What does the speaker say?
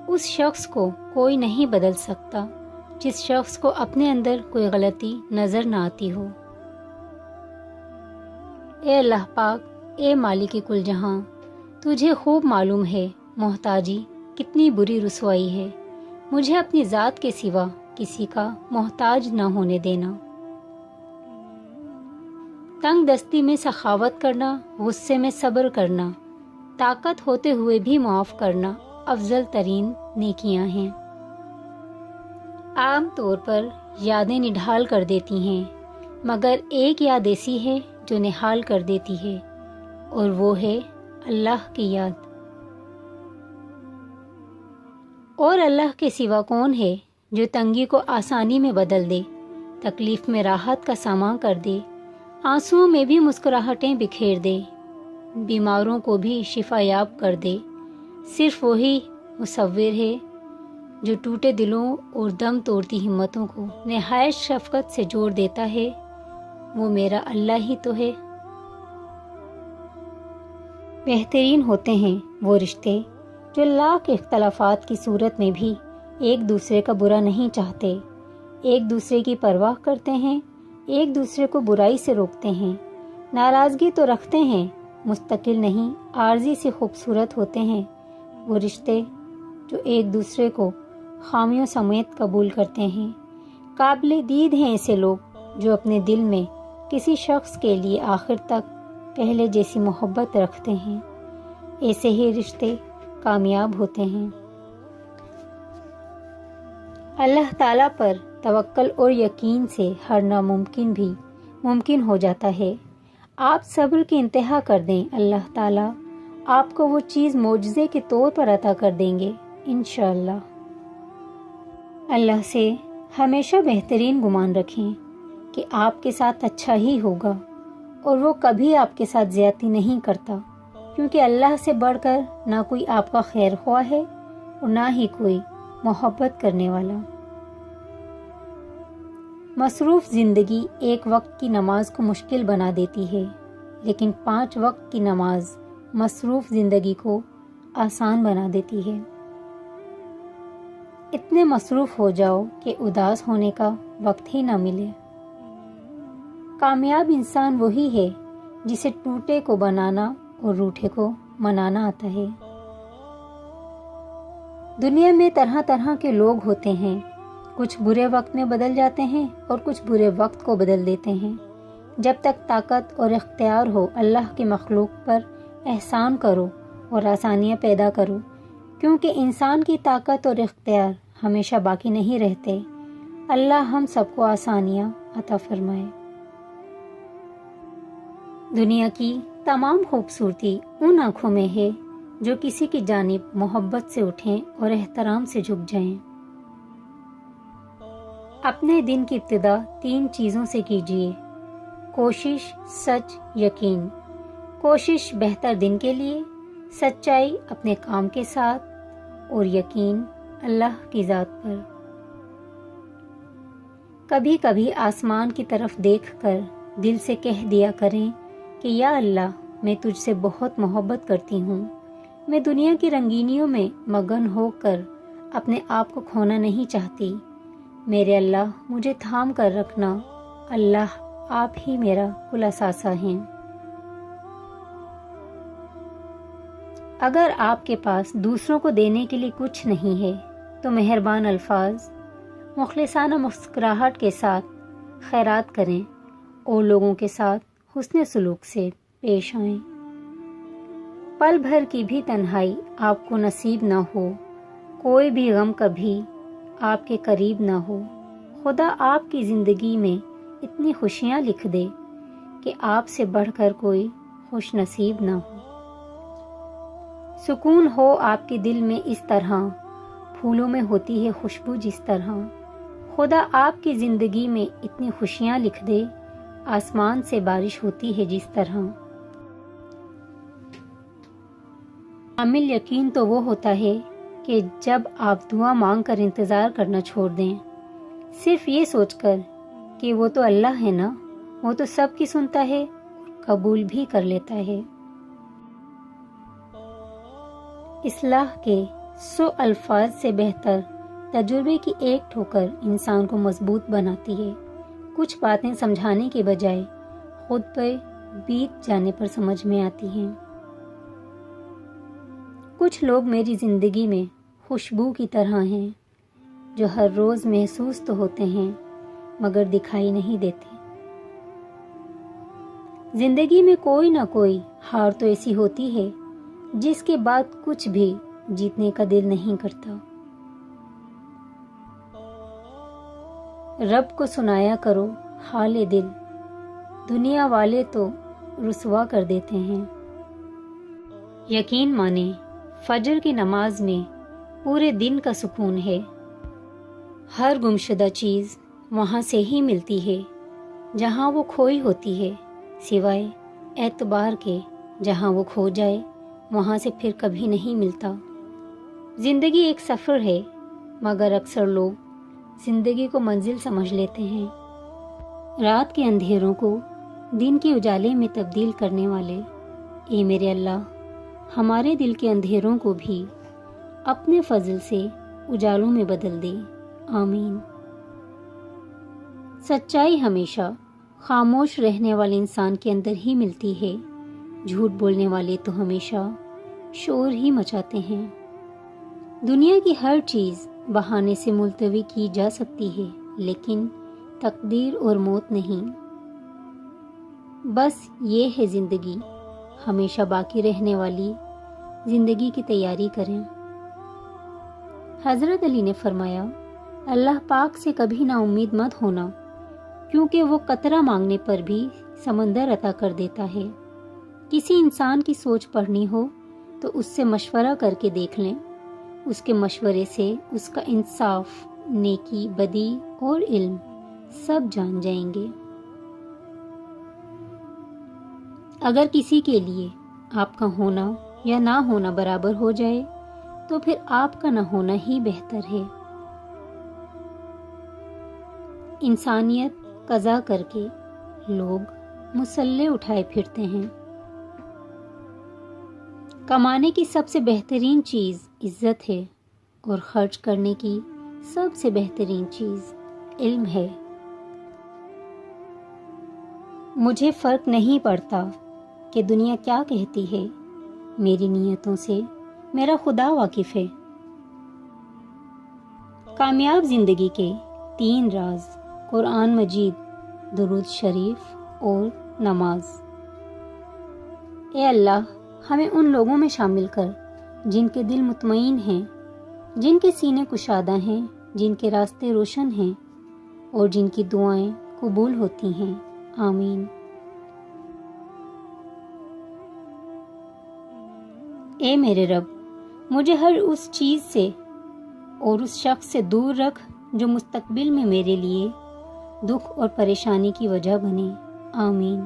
اس شخص کو کوئی نہیں بدل سکتا جس شخص کو اپنے اندر کوئی غلطی نظر نہ آتی ہو۔ اے اللہ پاک، اے مالک کل جہاں، تجھے خوب معلوم ہے محتاجی کتنی بری رسوائی ہے۔ مجھے اپنی ذات کے سوا کسی کا محتاج نہ ہونے دینا۔ تنگ دستی میں سخاوت کرنا، غصے میں صبر کرنا، طاقت ہوتے ہوئے بھی معاف کرنا افضل ترین نیکیاں ہیں۔ عام طور پر یادیں نڈھال کر دیتی ہیں، مگر ایک یاد ایسی ہے جو نہال کر دیتی ہے، اور وہ ہے اللہ کی یاد۔ اور اللہ کے سوا کون ہے جو تنگی کو آسانی میں بدل دے، تکلیف میں راحت کا سامان کر دے، آنسوؤں میں بھی مسکراہٹیں بکھیر دے، بیماروں کو بھی شفا یاب کر دے۔ صرف وہی مصور ہے جو ٹوٹے دلوں اور دم توڑتی ہمتوں کو نہایت شفقت سے جوڑ دیتا ہے، وہ میرا اللہ ہی تو ہے۔ بہترین ہوتے ہیں وہ رشتے جو لاکھ اختلافات کی صورت میں بھی ایک دوسرے کا برا نہیں چاہتے، ایک دوسرے کی پرواہ کرتے ہیں، ایک دوسرے کو برائی سے روکتے ہیں، ناراضگی تو رکھتے ہیں، مستقل نہیں عارضی سے خوبصورت ہوتے ہیں وہ رشتے جو ایک دوسرے کو خامیوں سمیت قبول کرتے ہیں۔ قابل دید ہیں ایسے لوگ جو اپنے دل میں کسی شخص کے لیے آخر تک پہلے جیسی محبت رکھتے ہیں، ایسے ہی رشتے کامیاب ہوتے ہیں۔ اللہ تعالیٰ پر توکل اور یقین سے ہر ناممکن بھی ممکن ہو جاتا ہے۔ آپ صبر کی انتہا کر دیں، اللہ تعالیٰ آپ کو وہ چیز معجزے کے طور پر عطا کر دیں گے انشاءاللہ۔ اللہ سے ہمیشہ بہترین گمان رکھیں کہ آپ کے ساتھ اچھا ہی ہوگا، اور وہ کبھی آپ کے ساتھ زیادتی نہیں کرتا، کیونکہ اللہ سے بڑھ کر نہ کوئی آپ کا خیر خواہ ہے اور نہ ہی کوئی محبت کرنے والا۔ مصروف زندگی ایک وقت کی نماز کو مشکل بنا دیتی ہے، لیکن 5 وقت کی نماز مصروف زندگی کو آسان بنا دیتی ہے۔ اتنے مصروف ہو جاؤ کہ اداس ہونے کا وقت ہی نہ ملے۔ کامیاب انسان وہی ہے جسے ٹوٹے کو بنانا اور روٹھے کو منانا آتا ہے۔ دنیا میں طرح طرح کے لوگ ہوتے ہیں، کچھ برے وقت میں بدل جاتے ہیں اور کچھ برے وقت کو بدل دیتے ہیں۔ جب تک طاقت اور اختیار ہو، اللہ کی مخلوق پر احسان کرو اور آسانیاں پیدا کرو، کیونکہ انسان کی طاقت اور اختیار ہمیشہ باقی نہیں رہتے۔ اللہ ہم سب کو آسانیاں عطا فرمائے۔ دنیا کی تمام خوبصورتی ان آنکھوں میں ہے جو کسی کی جانب محبت سے اٹھیں اور احترام سے جھک جائیں۔ اپنے دن کی ابتدا 3 چیزوں سے کیجیے: کوشش، سچ، یقین۔ کوشش بہتر دن کے لیے، سچائی اپنے کام کے ساتھ، اور یقین اللہ کی ذات پر۔ کبھی کبھی آسمان کی طرف دیکھ کر دل سے کہہ دیا کریں کہ یا اللہ، میں تجھ سے بہت محبت کرتی ہوں، میں دنیا کی رنگینیوں میں مگن ہو کر اپنے آپ کو کھونا نہیں چاہتی، میرے اللہ مجھے تھام کر رکھنا، اللہ آپ ہی میرا کل اثاثہ ہیں۔ اگر آپ کے پاس دوسروں کو دینے کے لیے کچھ نہیں ہے تو مہربان الفاظ، مخلصانہ مسکراہٹ کے ساتھ خیرات کریں اور لوگوں کے ساتھ حسن سلوک سے پیش آئیں۔ پل بھر کی بھی تنہائی آپ کو نصیب نہ ہو، کوئی بھی غم کبھی آپ کے قریب نہ ہو، خدا آپ کی زندگی میں اتنی خوشیاں لکھ دے کہ آپ سے بڑھ کر کوئی خوش نصیب نہ ہو۔ سکون ہو آپ کے دل میں اس طرح، پھولوں میں ہوتی ہے خوشبو جس طرح، خدا آپ کی زندگی میں اتنی خوشیاں لکھ دے، آسمان سے بارش ہوتی ہے جس طرح۔ کامل یقین تو وہ ہوتا ہے کہ جب آپ دعا مانگ کر انتظار کرنا چھوڑ دیں، صرف یہ سوچ کر کہ وہ تو اللہ ہے نا، وہ تو سب کی سنتا ہے اور قبول بھی کر لیتا ہے۔ اصلاح کے 100 الفاظ سے بہتر تجربے کی ایک ٹھوکر انسان کو مضبوط بناتی ہے۔ کچھ باتیں سمجھانے کے بجائے خود پہ بیت جانے پر سمجھ میں آتی ہیں۔ کچھ لوگ میری زندگی میں خوشبو کی طرح ہیں، جو ہر روز محسوس تو ہوتے ہیں مگر دکھائی نہیں دیتے۔ زندگی میں کوئی نہ کوئی ہار تو ایسی ہوتی ہے جس کے بعد کچھ بھی جیتنے کا دل نہیں کرتا۔ رب کو سنایا کرو حال دل، دنیا والے تو رسوا کر دیتے ہیں۔ یقین مانیں فجر کی نماز میں پورے دن کا سکون ہے۔ ہر گمشدہ چیز وہاں سے ہی ملتی ہے جہاں وہ کھوئی ہوتی ہے، سوائے اعتبار کے جہاں وہ کھو جائے وہاں سے پھر کبھی نہیں ملتا۔ زندگی ایک سفر ہے مگر اکثر لوگ زندگی کو منزل سمجھ لیتے ہیں۔ رات کے اندھیروں کو دن کے اجالے میں تبدیل کرنے والے، اے میرے اللہ ہمارے دل کے اندھیروں کو بھی اپنے فضل سے اجالوں میں بدل دے، آمین۔ سچائی ہمیشہ خاموش رہنے والے انسان کے اندر ہی ملتی ہے، جھوٹ بولنے والے تو ہمیشہ شور ہی مچاتے ہیں۔ دنیا کی ہر چیز بہانے سے ملتوی کی جا سکتی ہے لیکن تقدیر اور موت نہیں۔ بس یہ ہے زندگی، ہمیشہ باقی رہنے والی زندگی کی تیاری کریں۔ حضرت علی نے فرمایا، اللہ پاک سے کبھی نا امید مت ہونا، کیونکہ وہ قطرہ مانگنے پر بھی سمندر عطا کر دیتا ہے۔ کسی انسان کی سوچ پڑھنی ہو تو اس سے مشورہ کر کے دیکھ لیں، اس کے مشورے سے اس کا انصاف، نیکی، بدی اور علم سب جان جائیں گے۔ اگر کسی کے لیے آپ کا ہونا یا نہ ہونا برابر ہو جائے تو پھر آپ کا نہ ہونا ہی بہتر ہے۔ انسانیت قضا کر کے لوگ مسلح اٹھائے پھرتے ہیں۔ کمانے کی سب سے بہترین چیز عزت ہے اور خرچ کرنے کی سب سے بہترین چیز علم ہے۔ مجھے فرق نہیں پڑتا کہ دنیا کیا کہتی ہے، میری نیتوں سے میرا خدا واقف ہے۔ کامیاب زندگی کے 3 راز: قرآن مجید، درود شریف اور نماز۔ اے اللہ ہمیں ان لوگوں میں شامل کر جن کے دل مطمئن ہیں، جن کے سینے کشادہ ہیں، جن کے راستے روشن ہیں اور جن کی دعائیں قبول ہوتی ہیں، آمین۔ اے میرے رب مجھے ہر اس چیز سے اور اس شخص سے دور رکھ جو مستقبل میں میرے لیے دکھ اور پریشانی کی وجہ بنے، آمین۔